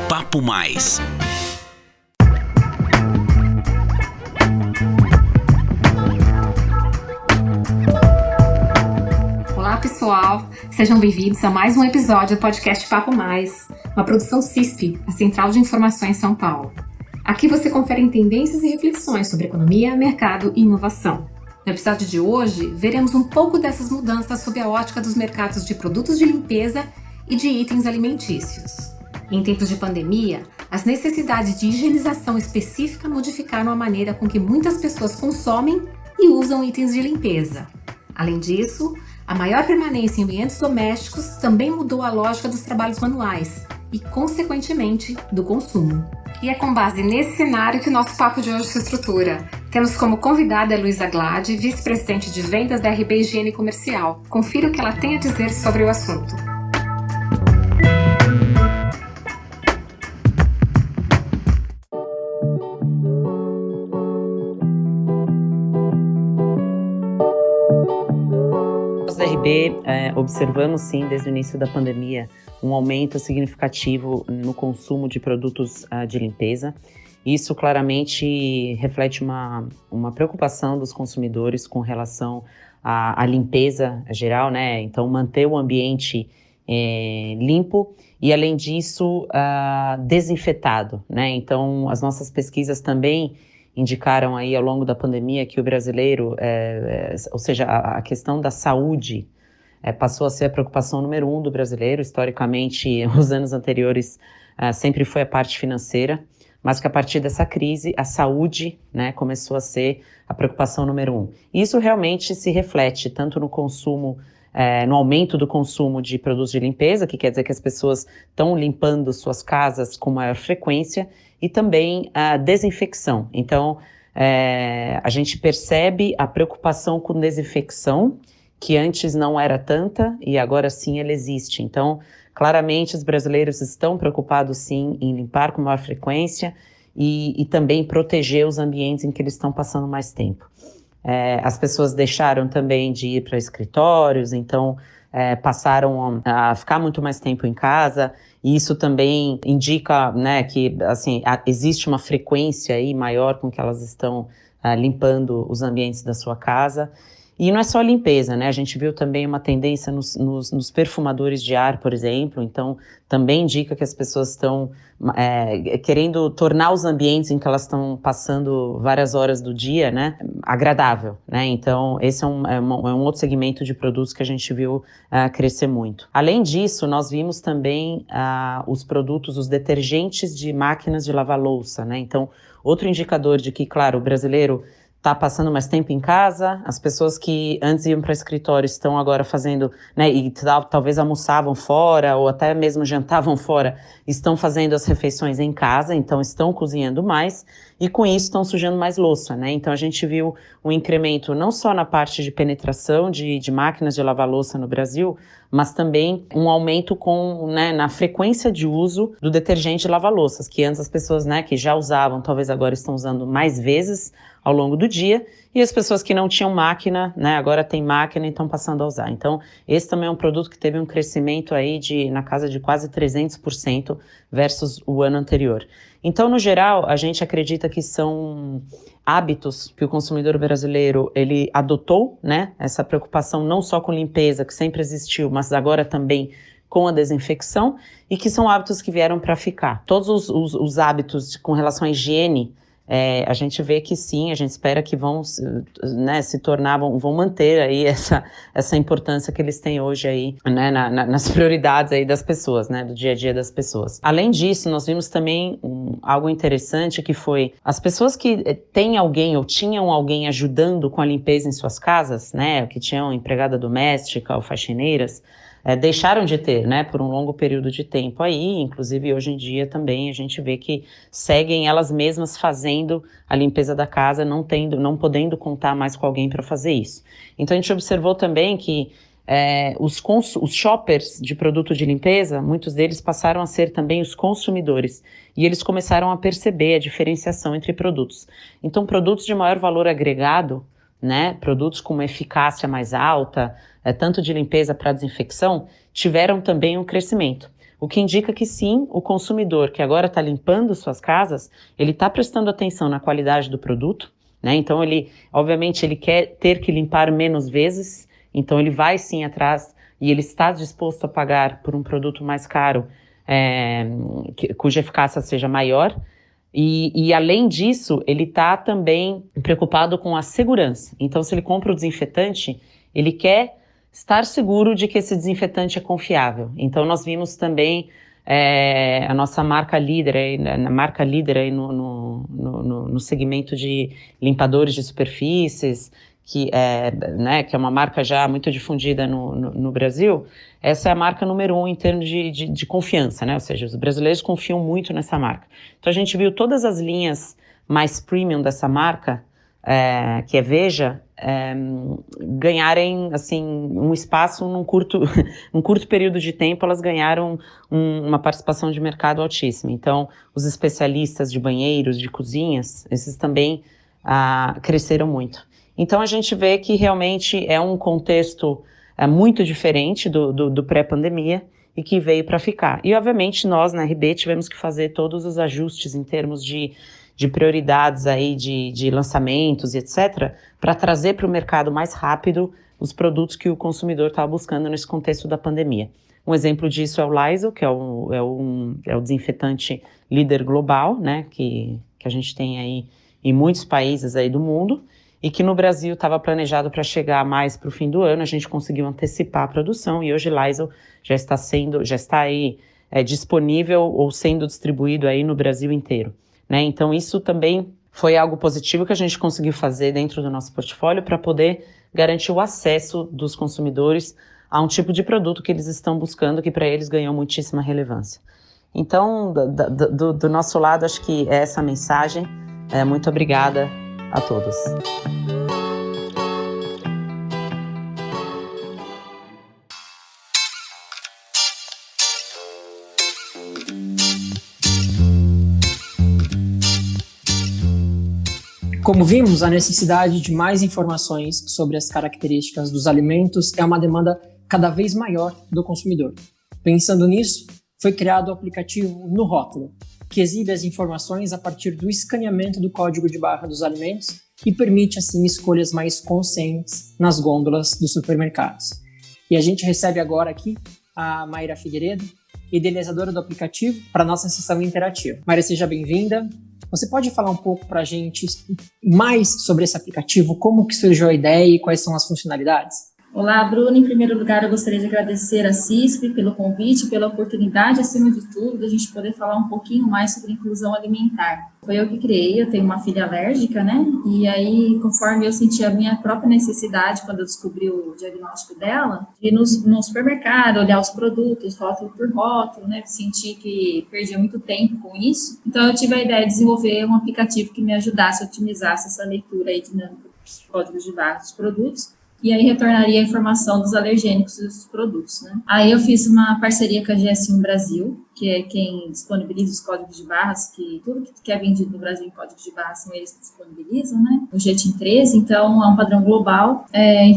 Papo Mais. Olá pessoal, sejam bem-vindos a mais um episódio do podcast Papo Mais, uma produção CISP, a Central de Informações São Paulo. Aqui você confere tendências e reflexões sobre economia, mercado e inovação. No episódio de hoje, veremos um pouco dessas mudanças sob a ótica dos mercados de produtos de limpeza e de itens alimentícios. Em tempos de pandemia, as necessidades de higienização específica modificaram a maneira com que muitas pessoas consomem e usam itens de limpeza. Além disso, a maior permanência em ambientes domésticos também mudou a lógica dos trabalhos manuais e, consequentemente, do consumo. E é com base nesse cenário que o nosso papo de hoje se estrutura. Temos como convidada a Luísa Glad, vice-presidente de vendas da RB Higiene Comercial. Confira o que ela tem a dizer sobre o assunto. Nós da RB observamos sim desde o início da pandemia um aumento significativo no consumo de produtos de limpeza. Isso claramente reflete uma preocupação dos consumidores com relação à limpeza geral, né? Então, manter o ambiente limpo e, além disso, desinfetado, né? Então, as nossas pesquisas também indicaram aí ao longo da pandemia que o brasileiro, ou seja, a questão da saúde passou a ser a preocupação número 1 do brasileiro. Historicamente, os anos anteriores sempre foi a parte financeira, mas que a partir dessa crise, a saúde, né, começou a ser a preocupação número 1. Isso realmente se reflete tanto no consumo, no aumento do consumo de produtos de limpeza, que quer dizer que as pessoas estão limpando suas casas com maior frequência, e também a desinfecção. Então, a gente percebe a preocupação com desinfecção, que antes não era tanta e agora sim ela existe. Então, claramente os brasileiros estão preocupados sim em limpar com maior frequência e também proteger os ambientes em que eles estão passando mais tempo. As pessoas deixaram também de ir para escritórios, então passaram a ficar muito mais tempo em casa, e isso também indica, né, que assim, existe uma frequência aí maior com que elas estão limpando os ambientes da sua casa. E não é só limpeza, né? A gente viu também uma tendência nos perfumadores de ar, por exemplo. Então, também indica que as pessoas estão querendo tornar os ambientes em que elas estão passando várias horas do dia, né, agradável, né? Então, esse é um outro segmento de produtos que a gente viu crescer muito. Além disso, nós vimos também os produtos, os detergentes de máquinas de lavar louça, né? Então, outro indicador de que, claro, o brasileiro está passando mais tempo em casa, as pessoas que antes iam para escritório estão agora fazendo, né, e talvez almoçavam fora ou até mesmo jantavam fora, estão fazendo as refeições em casa, então estão cozinhando mais e com isso estão sujando mais louça, né? Então a gente viu um incremento não só na parte de penetração de máquinas de lavar louça no Brasil, mas também um aumento na frequência de uso do detergente de lavar louças, que antes as pessoas, né, que já usavam, talvez agora estão usando mais vezes ao longo do dia, e as pessoas que não tinham máquina, né, agora tem máquina e estão passando a usar. Então, esse também é um produto que teve um crescimento aí na casa de quase 300% versus o ano anterior. Então, no geral, a gente acredita que são hábitos que o consumidor brasileiro, ele adotou, né, essa preocupação não só com limpeza, que sempre existiu, mas agora também com a desinfecção, e que são hábitos que vieram para ficar. Todos os hábitos com relação à higiene, a gente vê que sim, a gente espera que vão, né, se tornar, vão manter aí essa importância que eles têm hoje aí, né, nas prioridades aí das pessoas, né, do dia a dia das pessoas. Além disso, nós vimos também algo interessante, que foi as pessoas que têm alguém ou tinham alguém ajudando com a limpeza em suas casas, né, que tinham empregada doméstica ou faxineiras, deixaram de ter, né, por um longo período de tempo aí, inclusive hoje em dia também a gente vê que seguem elas mesmas fazendo a limpeza da casa, não podendo contar mais com alguém para fazer isso. Então a gente observou também que os shoppers de produto de limpeza, muitos deles passaram a ser também os consumidores, e eles começaram a perceber a diferenciação entre produtos. Então produtos de maior valor agregado, né, produtos com uma eficácia mais alta, tanto de limpeza para desinfecção, tiveram também um crescimento. O que indica que sim, o consumidor que agora está limpando suas casas, ele está prestando atenção na qualidade do produto, né? Então obviamente, ele quer ter que limpar menos vezes, então ele vai sim atrás e ele está disposto a pagar por um produto mais caro, cuja eficácia seja maior. E além disso, ele está também preocupado com a segurança. Então, se ele compra o desinfetante, ele quer estar seguro de que esse desinfetante é confiável. Então, nós vimos também a nossa marca líder, no segmento de limpadores de superfícies, que é uma marca já muito difundida no Brasil. Essa é a marca número 1 em termos de confiança, né? Ou seja, os brasileiros confiam muito nessa marca. Então a gente viu todas as linhas mais premium dessa marca, que é Veja, ganharem assim, um espaço num curto período de tempo, elas ganharam uma participação de mercado altíssima. Então, os especialistas de banheiros, de cozinhas, esses também cresceram muito. Então a gente vê que realmente é um contexto muito diferente do pré-pandemia e que veio para ficar. E obviamente nós na RD tivemos que fazer todos os ajustes em termos de prioridades aí de lançamentos e etc, para trazer para o mercado mais rápido os produtos que o consumidor estava buscando nesse contexto da pandemia. Um exemplo disso é o Lysol, que é o desinfetante líder global, né, que a gente tem aí em muitos países aí do mundo, e que no Brasil estava planejado para chegar mais para o fim do ano. A gente conseguiu antecipar a produção e hoje Lysol já está aí disponível ou sendo distribuído aí no Brasil inteiro, né? Então isso também foi algo positivo que a gente conseguiu fazer dentro do nosso portfólio para poder garantir o acesso dos consumidores a um tipo de produto que eles estão buscando, que para eles ganhou muitíssima relevância. Então, do nosso lado, acho que é essa a mensagem. Muito obrigada a todos. Como vimos, a necessidade de mais informações sobre as características dos alimentos é uma demanda cada vez maior do consumidor. Pensando nisso, foi criado o aplicativo No Rótulo, que exibe as informações a partir do escaneamento do código de barra dos alimentos e permite, assim, escolhas mais conscientes nas gôndolas dos supermercados. E a gente recebe agora aqui a Mayra Figueiredo, idealizadora do aplicativo, para a nossa sessão interativa. Mayra, seja bem-vinda. Você pode falar um pouco para a gente mais sobre esse aplicativo, como que surgiu a ideia e quais são as funcionalidades? Olá, Bruno. Em primeiro lugar, eu gostaria de agradecer a CISP pelo convite, pela oportunidade, acima de tudo, da gente poder falar um pouquinho mais sobre inclusão alimentar. Foi eu que criei, eu tenho uma filha alérgica, né? E aí, conforme eu senti a minha própria necessidade, quando eu descobri o diagnóstico dela, de ir no supermercado, olhar os produtos, rótulo por rótulo, né? Senti que perdia muito tempo com isso. Então, eu tive a ideia de desenvolver um aplicativo que me ajudasse a otimizar essa leitura aí dinâmica dos códigos de barra dos produtos. E aí retornaria a informação dos alergênicos dos produtos, né? Aí eu fiz uma parceria com a GS1 Brasil, que é quem disponibiliza os códigos de barras, que tudo que é vendido no Brasil em códigos de barras são eles que disponibilizam, né? O GTIM 13, então é um padrão global.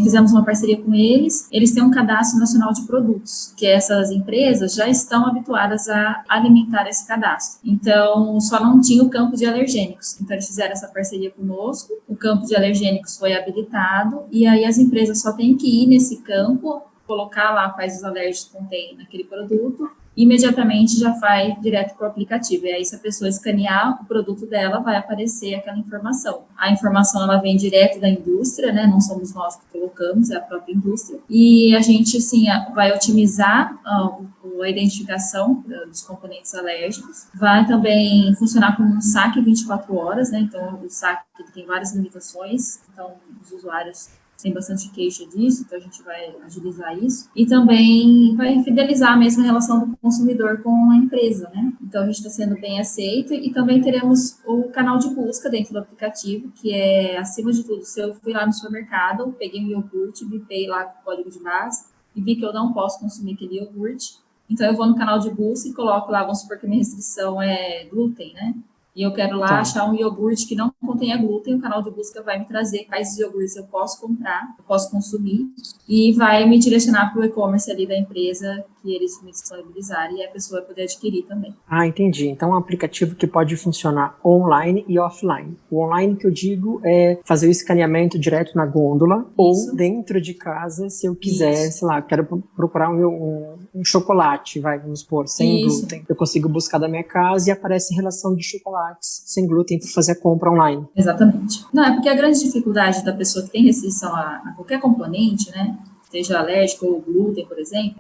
Fizemos uma parceria com eles. Eles têm um cadastro nacional de produtos, que essas empresas já estão habituadas a alimentar esse cadastro. Então, só não tinha o campo de alergênicos. Então, eles fizeram essa parceria conosco, o campo de alergênicos foi habilitado, e aí as empresas só têm que ir nesse campo, colocar lá quais os alérgicos contém naquele produto, imediatamente já vai direto para o aplicativo. E aí, se a pessoa escanear o produto dela, vai aparecer aquela informação. A informação, ela vem direto da indústria, né? Não somos nós que colocamos, é a própria indústria. E a gente, assim, vai otimizar a identificação dos componentes alérgicos. Vai também funcionar como um saque 24 horas, né? Então, o saque tem várias limitações. Então, os usuários tem bastante queixa disso, então a gente vai agilizar isso. E também vai fidelizar a mesma relação do consumidor com a empresa, né? Então a gente está sendo bem aceito e também teremos o canal de busca dentro do aplicativo, que é, acima de tudo, se eu fui lá no supermercado, peguei um iogurte, bipei lá com o código de barras e vi que eu não posso consumir aquele iogurte, então eu vou no canal de busca e coloco lá, vamos supor que a minha restrição é glúten, né? e eu quero lá achar um iogurte que não contenha glúten, o canal de busca vai me trazer quais iogurtes eu posso comprar, eu posso consumir, e vai me direcionar para o e-commerce ali da empresa que eles me disponibilizarem e a pessoa vai poder adquirir também. Entendi. Então é um aplicativo que pode funcionar online e offline. O online que eu digo é fazer o escaneamento direto na gôndola ou dentro de casa, se eu quiser, sei lá, quero procurar um chocolate, vamos supor, sem glúten. Eu consigo buscar da minha casa e aparece relação de chocolates sem glúten para fazer a compra online. Exatamente. Não, é porque a grande dificuldade da pessoa que tem restrição a qualquer componente, né, seja alérgico ou glúten, por exemplo,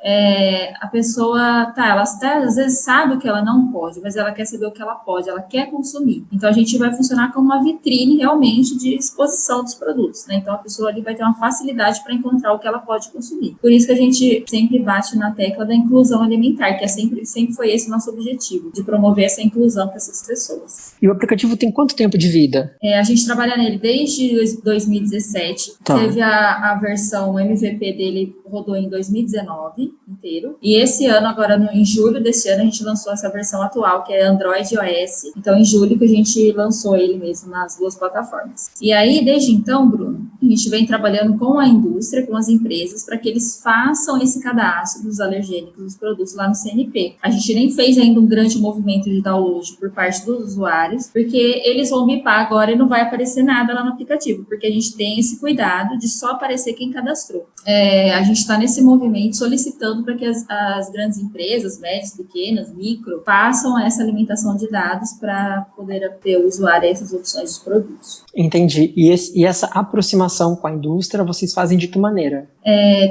a pessoa, ela até às vezes sabe o que ela não pode, mas ela quer saber o que ela pode, ela quer consumir. Então, a gente vai funcionar como uma vitrine, realmente, de exposição dos produtos, né? Então, a pessoa ali vai ter uma facilidade para encontrar o que ela pode consumir. Por isso que a gente sempre bate na tecla da inclusão alimentar, que sempre foi esse o nosso objetivo, de promover essa inclusão para essas pessoas. E o aplicativo tem quanto tempo de vida? A gente trabalha nele desde 2017, teve a versão MVP dele rodou em 2019 inteiro. E esse ano, agora em julho desse ano, a gente lançou essa versão atual, que é Android e iOS. Então, em julho que a gente lançou ele mesmo nas duas plataformas. E aí, desde então, Bruno, a gente vem trabalhando com a indústria, com as empresas, para que eles façam esse cadastro dos alergênicos, dos produtos lá no CNP. A gente nem fez ainda um grande movimento de download por parte dos usuários, porque eles vão bipar agora e não vai aparecer nada lá no aplicativo, porque a gente tem esse cuidado de só aparecer quem cadastrou. A gente está nesse movimento solicitando para que as grandes empresas, médias, pequenas, micro, façam essa alimentação de dados para poder ter o usuário a essas opções dos produtos. Entendi. E essa aproximação com a indústria, vocês fazem de que maneira?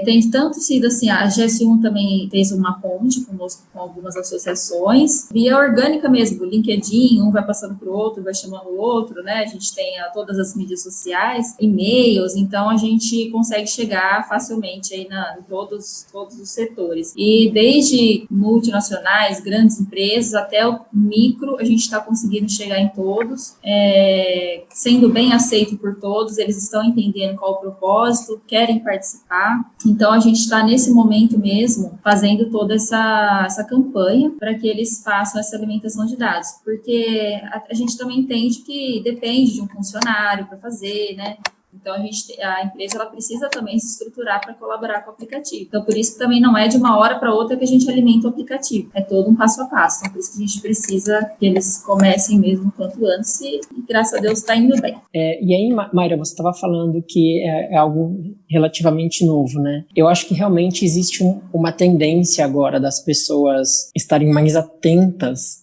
Tem tanto sido assim, a GS1 também fez uma ponte conosco com algumas associações, via orgânica mesmo, LinkedIn, um vai passando para o outro, vai chamando o outro, né? A gente tem todas as mídias sociais, e-mails, então a gente consegue chegar facilmente aí em todos os setores. E desde multinacionais, grandes empresas, até o micro, a gente está conseguindo chegar em todos, sendo bem aceito por todos, eles estão entendendo qual o propósito, querem participar. Então, a gente está nesse momento mesmo fazendo toda essa campanha para que eles façam essa alimentação de dados, porque a gente também entende que depende de um funcionário para fazer, né? Então, a empresa ela precisa também se estruturar para colaborar com o aplicativo. Então, por isso que também não é de uma hora para outra que a gente alimenta o aplicativo. É todo um passo a passo. Então, por isso que a gente precisa que eles comecem mesmo quanto antes e graças a Deus, está indo bem. E aí, Mayra, você estava falando que é algo relativamente novo, né? Eu acho que realmente existe uma tendência agora das pessoas estarem mais atentas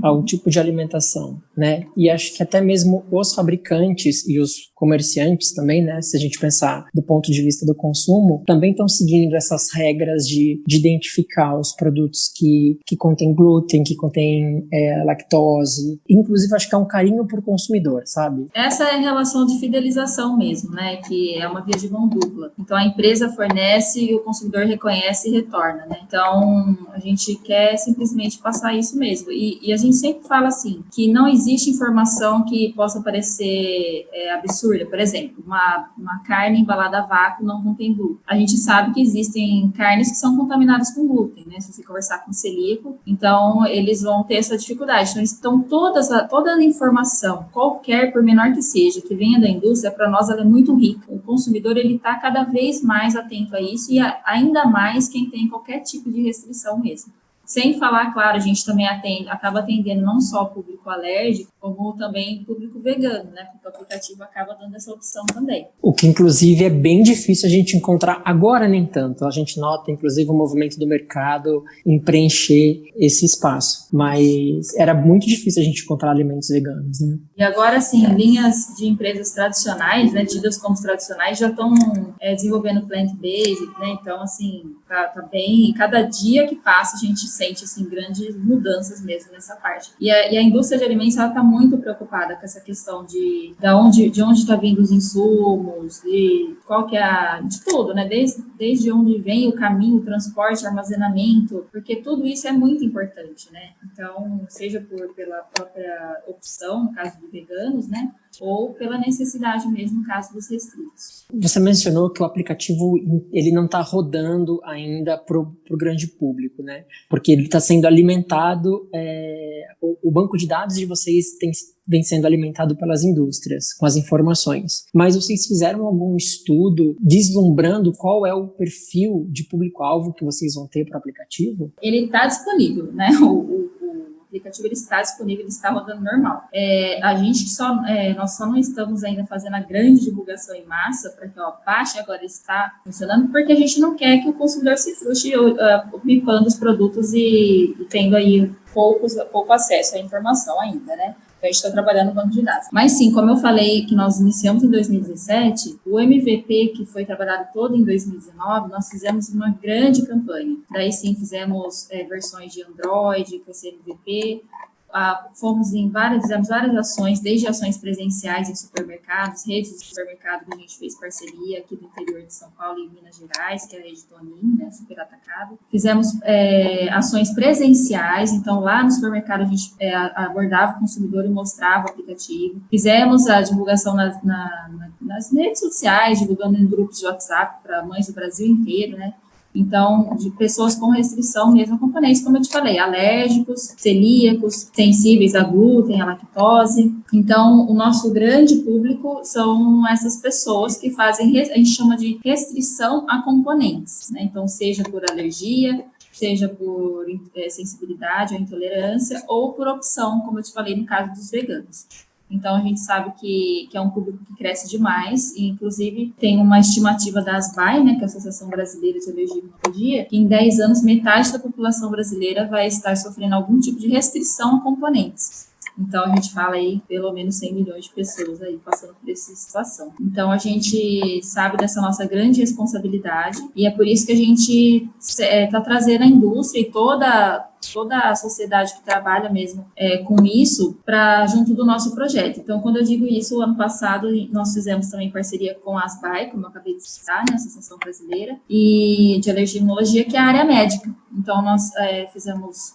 ao tipo de alimentação, né? E acho que até mesmo os fabricantes e os comerciantes também, né? Se a gente pensar do ponto de vista do consumo, também estão seguindo essas regras de identificar os produtos que contêm glúten, que contêm lactose. Inclusive, acho que é um carinho por consumidor, sabe? Essa é a relação de fidelização mesmo, né? Que é uma via de mão dupla. Então, a empresa fornece e o consumidor reconhece e retorna, né? Então, a gente quer simplesmente passar isso mesmo. E a gente sempre fala assim, que não existe informação que possa parecer absurda. Por exemplo, uma carne embalada a vácuo não contém glúten. A gente sabe que existem carnes que são contaminadas com glúten, né? Se você conversar com celíaco, então eles vão ter essa dificuldade. Então, toda a informação, qualquer, por menor que seja, que venha da indústria, para nós ela é muito rica. O consumidor, ele está cada vez mais atento a isso e ainda mais quem tem qualquer tipo de restrição mesmo. Sem falar, claro, a gente também acaba atendendo não só o público alérgico, como também o público vegano, né? Porque o aplicativo acaba dando essa opção também. O que, inclusive, é bem difícil a gente encontrar agora, nem tanto. A gente nota, inclusive, o movimento do mercado em preencher esse espaço. Mas era muito difícil a gente encontrar alimentos veganos, né? E agora, sim, linhas de empresas tradicionais, né, tidas como tradicionais, já estão desenvolvendo plant-based, né? Então, assim, tá bem... Cada dia que passa, a gente sente, assim, grandes mudanças mesmo nessa parte. E a indústria de alimentos, ela está muito preocupada com essa questão de onde está vindo os insumos, de qual que é de tudo, né? Desde onde vem o caminho, o transporte, o armazenamento, porque tudo isso é muito importante, né? Então, seja pela própria opção, no caso de veganos, né? Ou pela necessidade mesmo, no caso dos restritos. Você mencionou que o aplicativo ele não está rodando ainda para o grande público, né? Porque porque ele está sendo alimentado, o banco de dados de vocês vem sendo alimentado pelas indústrias, com as informações. Mas vocês fizeram algum estudo vislumbrando qual é o perfil de público-alvo que vocês vão ter para o aplicativo? Ele está disponível, né? O aplicativo ele está disponível, ele está rodando normal. A gente nós só não estamos ainda fazendo a grande divulgação em massa para que baixe agora está funcionando, porque a gente não quer que o consumidor se frustre bipando os produtos e tendo aí pouco acesso à informação ainda, né? A gente está trabalhando no banco de dados. Mas sim, como eu falei que nós iniciamos em 2017, o MVP que foi trabalhado todo em 2019, nós fizemos uma grande campanha. Daí sim, fizemos versões de Android com esse MVP, fizemos várias ações, desde ações presenciais em supermercados, redes de supermercado que a gente fez parceria aqui do interior de São Paulo e Minas Gerais, que é a rede Toninho, né, super atacado. Fizemos ações presenciais, então lá no supermercado a gente abordava o consumidor e mostrava o aplicativo. Fizemos a divulgação nas redes sociais, divulgando em grupos de WhatsApp para mães do Brasil inteiro, né? Então, de pessoas com restrição mesmo a componentes, como eu te falei, alérgicos, celíacos, sensíveis a glúten, a lactose. Então, o nosso grande público são essas pessoas que fazem, a gente chama de restrição a componentes, né? Então, seja por alergia, seja por sensibilidade ou intolerância, ou por opção, como eu te falei, no caso dos veganos. Então, a gente sabe que é um público que cresce demais, e inclusive tem uma estimativa da ASBAI, né, que é a Associação Brasileira de Alergia e Imunologia, que em 10 anos metade da população brasileira vai estar sofrendo algum tipo de restrição a componentes. Então, a gente fala aí, pelo menos 100 milhões de pessoas aí passando por essa situação. Então, a gente sabe dessa nossa grande responsabilidade, e é por isso que a gente está trazendo a indústria e toda a sociedade que trabalha mesmo com isso para junto do nosso projeto. Então, quando eu digo isso, ano passado nós fizemos também parceria com a ASBAI, como eu acabei de citar, né, a Associação Brasileira e de Alergia e Imunologia, que é a área médica. Então, nós fizemos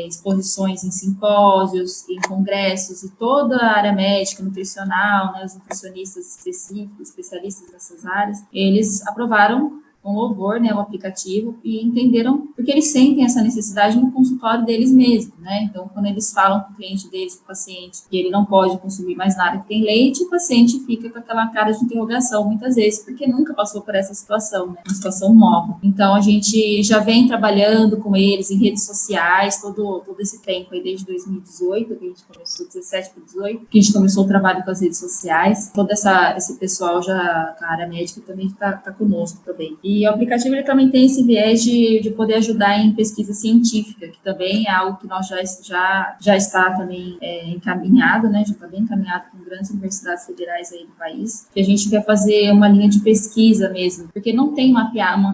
exposições em simpósios, em congressos, e toda a área médica, nutricional, né, os nutricionistas específicos, especialistas nessas áreas, eles aprovaram com louvor, né, o aplicativo, e entenderam, porque eles sentem essa necessidade no consultório deles mesmos, né? Então, quando eles falam com o cliente deles, com o paciente, que ele não pode consumir mais nada que tem leite, o paciente fica com aquela cara de interrogação, muitas vezes, porque nunca passou por essa situação, né? Uma situação nova. Então, a gente já vem trabalhando com eles em redes sociais, todo esse tempo aí, desde 2018, que a gente começou, 17 para 18, que a gente começou o trabalho com as redes sociais. Todo esse pessoal já, a área médica também está conosco também. E o aplicativo ele também tem esse viés de poder ajudar em pesquisa científica, que também é algo que nós já está também encaminhado, né? Já está bem encaminhado com grandes universidades federais aí do país, que a gente quer fazer uma linha de pesquisa mesmo, porque não tem um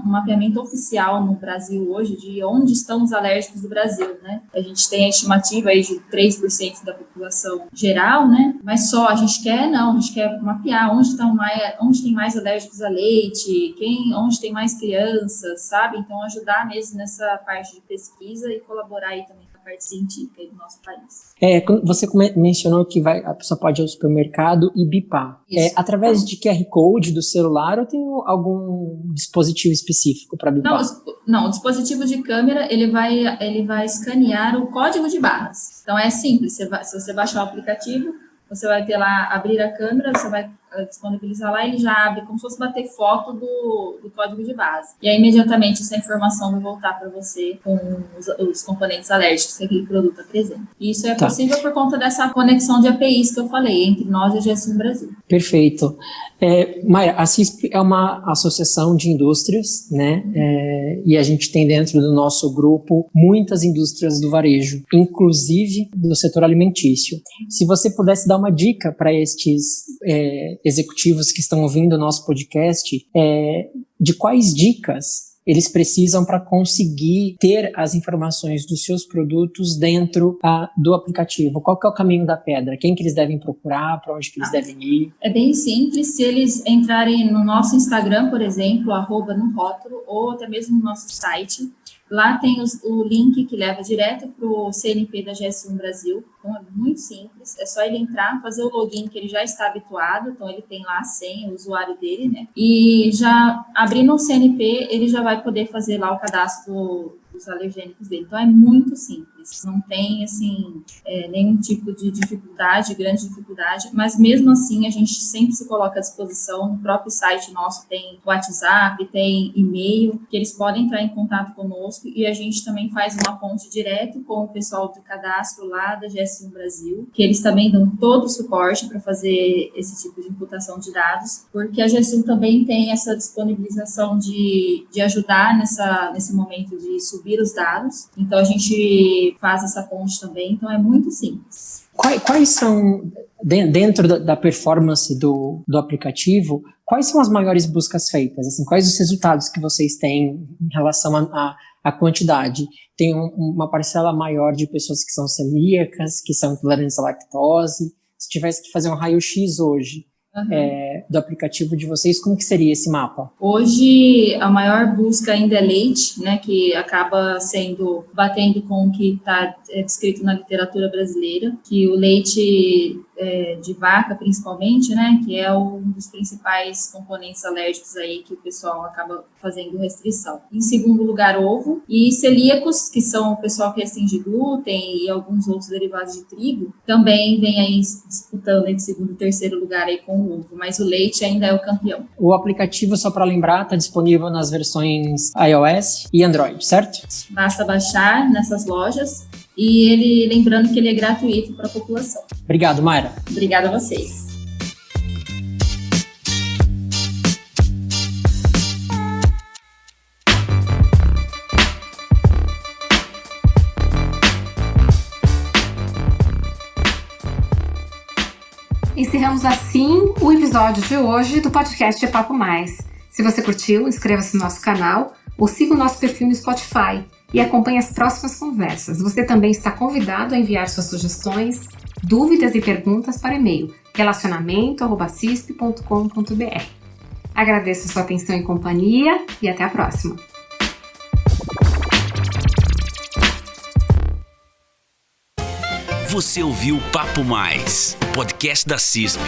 mapeamento oficial no Brasil hoje de onde estão os alérgicos do Brasil, né? A gente tem a estimativa aí de 3% da população geral, né? Mas só a gente quer mapear onde tem mais alérgicos a leite, onde tem mais crianças, sabe? Então, ajudar mesmo nessa parte de pesquisa e colaborar aí também com a parte científica aí do nosso país. Você mencionou que a pessoa pode ir ao supermercado e bipar. Através de QR Code do celular ou tem algum dispositivo específico para bipar? Não, o dispositivo de câmera, ele vai escanear o código de barras. Então, é simples, se você baixar o aplicativo, você vai ter lá, abrir a câmera, você vai disponibilizar lá, ele já abre como se fosse bater foto do código de base. E aí, imediatamente, essa informação vai voltar para você com os componentes alérgicos que aquele produto apresenta. E isso é possível por conta dessa conexão de APIs que eu falei, entre nós e a GSU Brasil. Perfeito. Mayra, a CISP é uma associação de indústrias, né? E a gente tem dentro do nosso grupo muitas indústrias do varejo, inclusive do setor alimentício. Se você pudesse dar uma dica para estes executivos que estão ouvindo o nosso podcast, de quais dicas eles precisam para conseguir ter as informações dos seus produtos dentro do aplicativo? Qual que é o caminho da pedra? Quem que eles devem procurar? Para onde que eles devem ir? É bem simples. Se eles entrarem no nosso Instagram, por exemplo, @norótulo, ou até mesmo no nosso site, lá tem o link que leva direto para o CNP da GS1 Brasil. Então, é muito simples. É só ele entrar, fazer o login que ele já está habituado. Então, ele tem lá a senha, o usuário dele, né? E já abrindo o CNP, ele já vai poder fazer lá o cadastro do produtos alergênicos dele. Então, é muito simples, não tem, assim, nenhum tipo de dificuldade, grande dificuldade, mas mesmo assim, a gente sempre se coloca à disposição. No próprio site nosso tem WhatsApp, tem e-mail, que eles podem entrar em contato conosco, e a gente também faz uma ponte direto com o pessoal do cadastro lá da GS1 Brasil, que eles também dão todo o suporte para fazer esse tipo de imputação de dados, porque a GS1 também tem essa disponibilização de ajudar nesse momento de subir os dados. Então, a gente faz essa ponte também. Então, é muito simples. Quais são, dentro da performance do aplicativo, quais são as maiores buscas feitas? Assim, quais os resultados que vocês têm em relação à quantidade? Tem uma parcela maior de pessoas que são celíacas, que são intolerantes à lactose. Se tivesse que fazer um raio-x hoje, do aplicativo de vocês, como que seria esse mapa? Hoje, a maior busca ainda é leite, né, que acaba batendo com o que está descrito na literatura brasileira, que o leite de vaca, principalmente, né, que é um dos principais componentes alérgicos aí que o pessoal acaba fazendo restrição. Em segundo lugar, ovo, e celíacos, que são o pessoal que restringe glúten e alguns outros derivados de trigo, também vem aí disputando entre segundo e terceiro lugar aí com o ovo, mas o leite ainda é o campeão. O aplicativo, só para lembrar, está disponível nas versões iOS e Android, certo? Basta baixar nessas lojas, e lembrando que ele é gratuito para a população. Obrigado, Mayra. Obrigada a vocês. Encerramos assim o episódio de hoje do podcast Papo Mais. Se você curtiu, inscreva-se no nosso canal ou siga o nosso perfil no Spotify e acompanhe as próximas conversas. Você também está convidado a enviar suas sugestões, dúvidas e perguntas para e-mail relacionamento@cisp.com.br. Agradeço a sua atenção e companhia e até a próxima. Você ouviu Papo Mais, podcast da CISP.